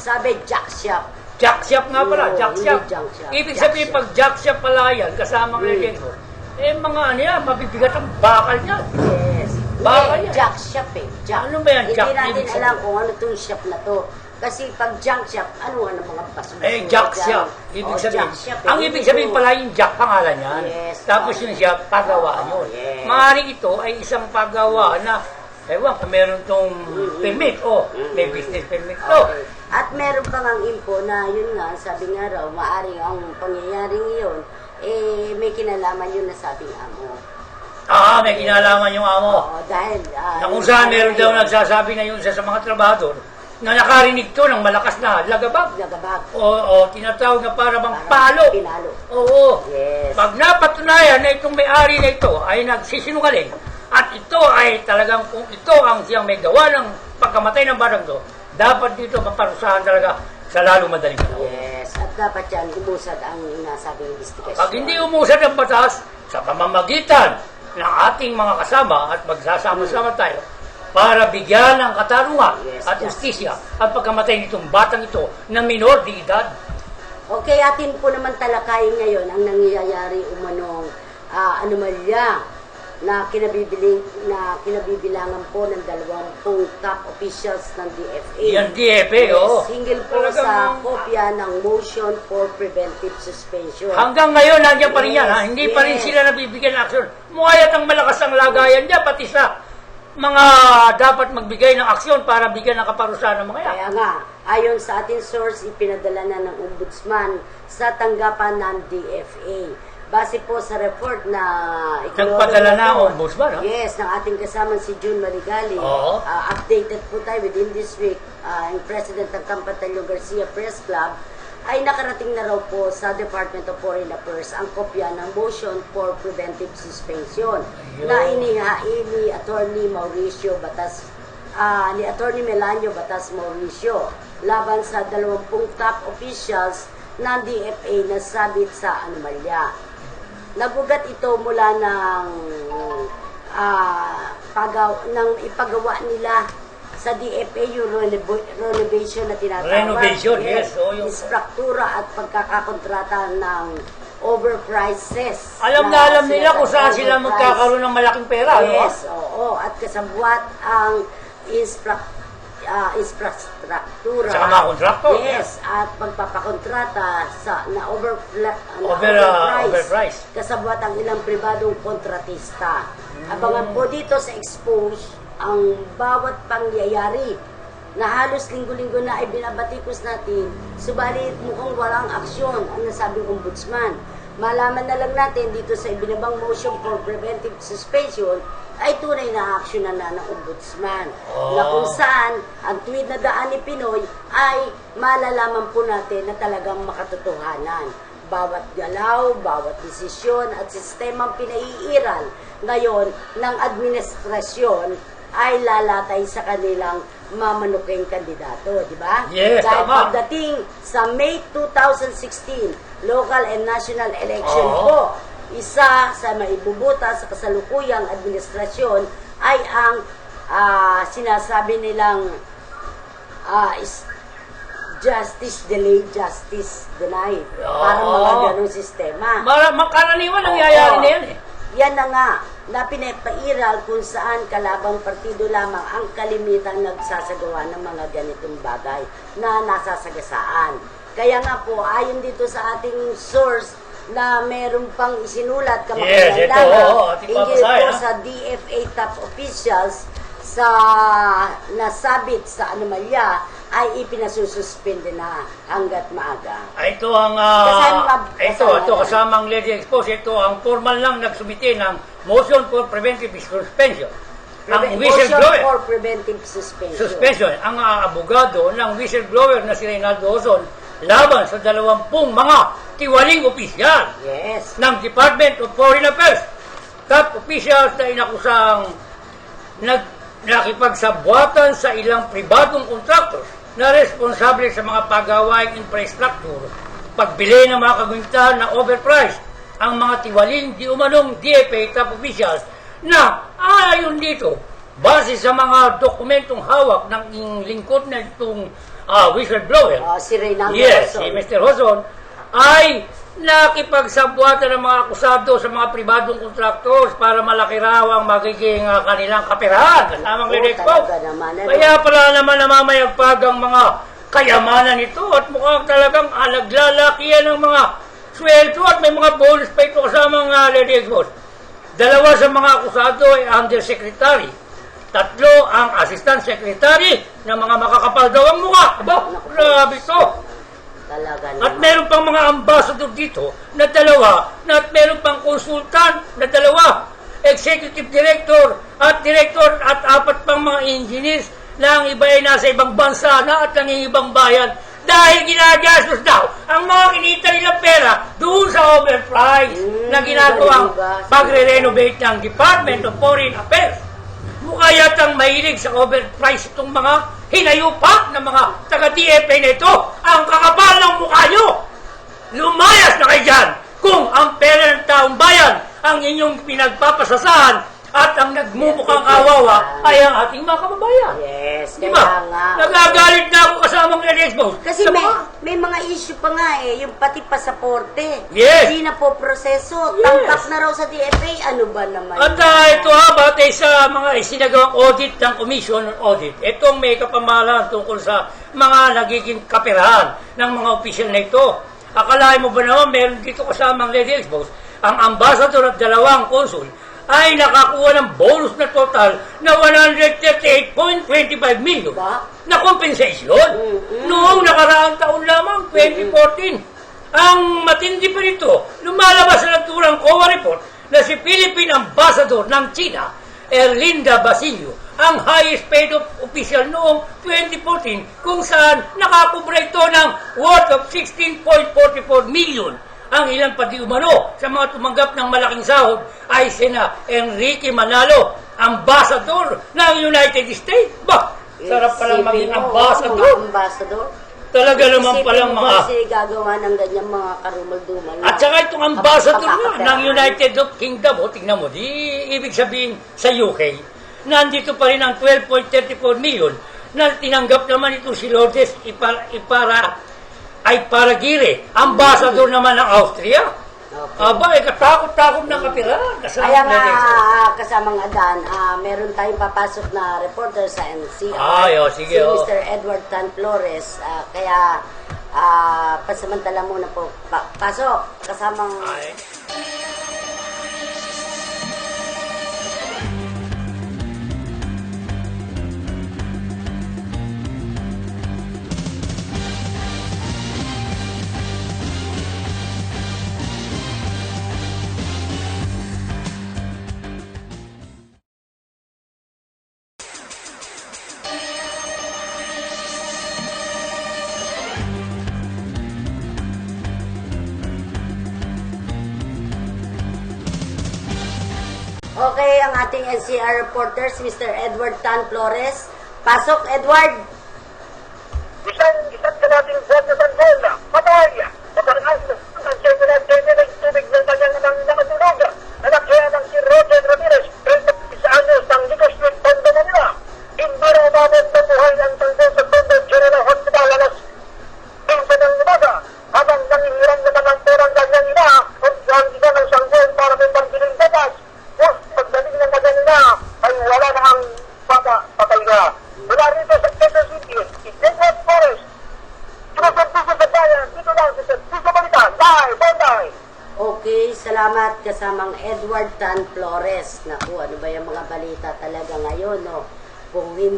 sabi, jack shop. Jack shop nga pala, No, jack hindi shop. junk shop. Ibig Jack sabihin, shop. pag jack shop pala yan, kasamang legendo, mga ano yan, mabibigat ang bakal niya. Yes. Bakal Hindi, yan. jack shop eh. Jack. Ano ba yan, jack? Hindi natin Ibig alam sabihin. kung ano itong shop na to. Kasi pag junk shop, ano ang mga basura? Jack shop. Ibig sabihin, ang ibig sabihin pala yung jack pangalan yan. Yes. Tapos yung shop, paggawa yun. yes. Maaaring ito ay isang paggawa na, ewan kung meron tong permit, may business permit to. Okay. At meron pa ngang info na yun nga, sabi nga raw, maaaring ang pangyayaring iyon, may kinalaman yun na sabing amo. May kinalaman yung amo. Oo, dahil... Na kung saan meron daw nagsasabi na yun sa mga trabahador, na nakarinig to ng malakas na lagabag. Nagabag. O tinatawag na para bang palo. Pinalo. Oo. Yes. Pag napatunayan na itong may-ari na ito ay nagsisinungaling, at ito ay talagang kung ito ang siyang may gawa ng pagkamatay ng barang to, dapat dito maparusahan talaga sa lalo madaling panahon. Yes. At dapat yan, umusad ang inasabing investigation. Pag hindi umusad ang batas, sa pamamagitan ng ating mga kasama at magsasama-sama tayo para bigyan ng katarungan Yes, at justisya ang pagkamatay nitong batang ito na minor de edad. Okay, atin po naman talakayin ngayon ang nangyayari umanong anomalya na kinabibilangan po ng 20 top officials ng DFA. Yan DFA, oo. Hinggil po sa kopya ng motion for preventive suspension. Hanggang ngayon, nandiyan pa rin yan. Hindi pa rin Yes. sila nabibigyan ng aksyon. Mukhayat ang malakas ang lagayan niya, pati sa mga dapat magbigay ng aksyon para bigyan ng kaparusahan ng mga yan. Kaya nga, ayon sa ating source, ipinadala na ng ombudsman sa tanggapan ng DFA. Base po sa report na Nagpadala na ang ombudsman, ha? Yes, ng ating kasama si June Marigali. Oo. Updated po tayo within this week. Ang President ng Campatello Garcia Press Club ay nakarating na raw po sa Department of Foreign Affairs ang kopya ng motion for preventive suspension na inihain ni Attorney Mauricio Batas, ni Attorney Melanio Batas Mauricio laban sa 20 top officials ng DFA na sabit sa anomalya. Nagugat ito mula ng ipagawa nila sa DFA yung renovation na tinatawag. Renovation, yes. Yung Istruktura at pagkakakontrata ng overprices. alam nila kung saan sila magkakaroon ng malaking pera. Yes, oo. At kasabwat ang infrastruktura. Sa mga kontraktor. Yes, at pagpapakontrata na overpriced. kasabwat ang ilang pribadong kontratista. Abangan po dito sa expose ang bawat pangyayari na halos linggo-linggo na ay binabatikos natin, subalit mukhang walang aksyon ang nasabing ombudsman. Malaman na lang natin dito sa ibinabang motion for preventive suspension ay tunay na aksyonan na ng ombudsman. Na kung saan ang tuwid na daan ni Pinoy ay malalaman po natin na talagang makatotohanan. Bawat galaw, bawat desisyon at sistemang pinaiiral ngayon ng administrasyon ay lalatay sa kanilang mamanuking kandidato, di ba? Yes, dahil tama. pagdating sa May 2016 local and national election po, isa sa maibubuta sa kasalukuyang administrasyon ay ang sinasabi nilang justice delayed, justice denied. Parang mga ganong sistema. Makaraniwan nangyayari na yan eh. Yan na nga, na pinapairal kung saan kalabang partido lamang ang kalimitang nagsasagawa ng mga ganitong bagay na nasasagasaan. Kaya nga po, ayon dito sa ating source na meron pang isinulat kamakailan hinggil po sa DFA top officials sa nasabit sa anomalya ay ipinasususpende na hanggat maaga. Ito ang kasamang Lady Expose, ito ang formal lang nagsumite ng motion for preventive suspension. Ang whistleblower for preventive suspension. Ang abogado ng whistleblower na si Reynaldo Ozon laban sa 20 mga tiwaling opisyal ng Department of Foreign Affairs. Top officials na inakusang nakipagsabwatan sa ilang pribadong contractors na responsable sa mga pagawaing infrastructure, pagbili ng mga kagunita na overpriced, ang mga tiwaling di umanong DFA top officials na ayon dito, base sa mga dokumentong hawak ng lingkod na itong whistleblower, Si Reynaldo yes, Roson. si Mr. Roson, ay nakipagsabuatan ng mga akusado sa mga pribadong contractors para malaki raw ang magiging kanilang kaperahan kasamang Red Expo. Talaga naman, ano? Kaya pala naman namamayagpag ang mga kayamanan nito at mukhang talagang naglalaki yan ng mga sweldo at may mga bonus pa ito kasamang Red Expo. Dalawa sa mga akusado ay undersecretary. 3 ang assistant secretary na mga makakapal daw ang mukha. Aba, grabe ito. Talaga At naman. meron pang mga ambassador dito na 2 at meron pang consultant na 2, executive director at 4 pang mga engineers na ang iba ay nasa ibang bansa na at nangingibang bayan dahil ginagastos daw ang mga kinita nilang pera doon sa overprice na ginagawang pagre-renovate ng Department of Foreign Affairs. Mukha yatang mahilig sa overprice itong mga hinayupak ng mga taga-DFA na ito. Ang kakapal ng mukha nyo! Lumayas na kayo dyan kung ang pera ng taong bayan ang inyong pinagpapasasahan at ang nagmumukhang kawawa ay ang ating mga kababayan. Yes, Di kaya ba? nga. Nagagalit na ako kasamang Red Expo. Kasi Sa may, mga- may mga issue pa nga yung pati pasaporte. Yes. Hindi na po proseso. Yes. Tangkap na raw sa DFA. Ano ba naman? At ito batay sa mga isinagawang audit ng Commission on Audit, itong may kapamahalaan tungkol sa mga nagiging kaperahan ng mga opisyal na ito. Akalain mo ba naman meron dito kasamang Lady Expos, ang ambassador at 2 konsul ay nakakuha ng bonus na total na 138.25 million Ba? na compensation noong nakaraang taon lamang, 2014. Ang matindi pa nito, lumalabas sa naturang COA report na si Philippine Ambassador ng China, Erlinda Basilio, ang highest paid official noong 2014 kung saan nakakubra ito ng worth of 16.44 million. Ang ilang pati umano sa mga tumanggap ng malaking sahod ay sina Enrique Manalo, ambassador ng United States. Bah, sarap palang maging Isipin mo, ambassador. mga ambassador. Talaga naman palang Isipin mo mga... kasi gagawa ng ganyan mga karumal-dumal. At saka itong ambassador nga Kapag- ng United Kingdom, tingnan mo, di ibig sabihin sa UK, nandito pa rin ang 12.34 million na tinanggap naman ito si Lourdes ay Paragire, ambassador naman ng Austria. Okay. Aba, katakot-takot ng kapirahan. Kaya nga, kasamang Adan, meron tayong papasok na reporter sa NCR. Ay, sige, si oh. Mr. Edward Tan Flores. Kaya, pasamantala muna po. Pasok, kasamang... Ay. Okay, ang ating NCR reporter, si Mr. Edward Tan Flores. Pasok, Edward! Isang kanating buwan na Sandola, Pattaya, maparangal ang siyempre ng tubig ng kanyang nakatulugan. Anak kaya ng si Roger Ramirez, 31 anyos ng Lico Street, Tondo, Manila. Hindi na umabot ng buhay ang Sandola sa Tondo General Hospital alas 15 ng umaga. Habang nangihiram naman ang perang kanyang ina, ang isa ng Sandola para may panggiling batas. Pagdating ng kanyang ina, ay wala na ang bata, patay na. Mula rito sa Quezon City, Edward Flores, sinusunod sa bayan, dito lang sa Piso Balitan, Bye! Okay, salamat kasamang Edward Tan Flores. Naku, ano ba yung mga balita talaga ngayon, no? Kung hindi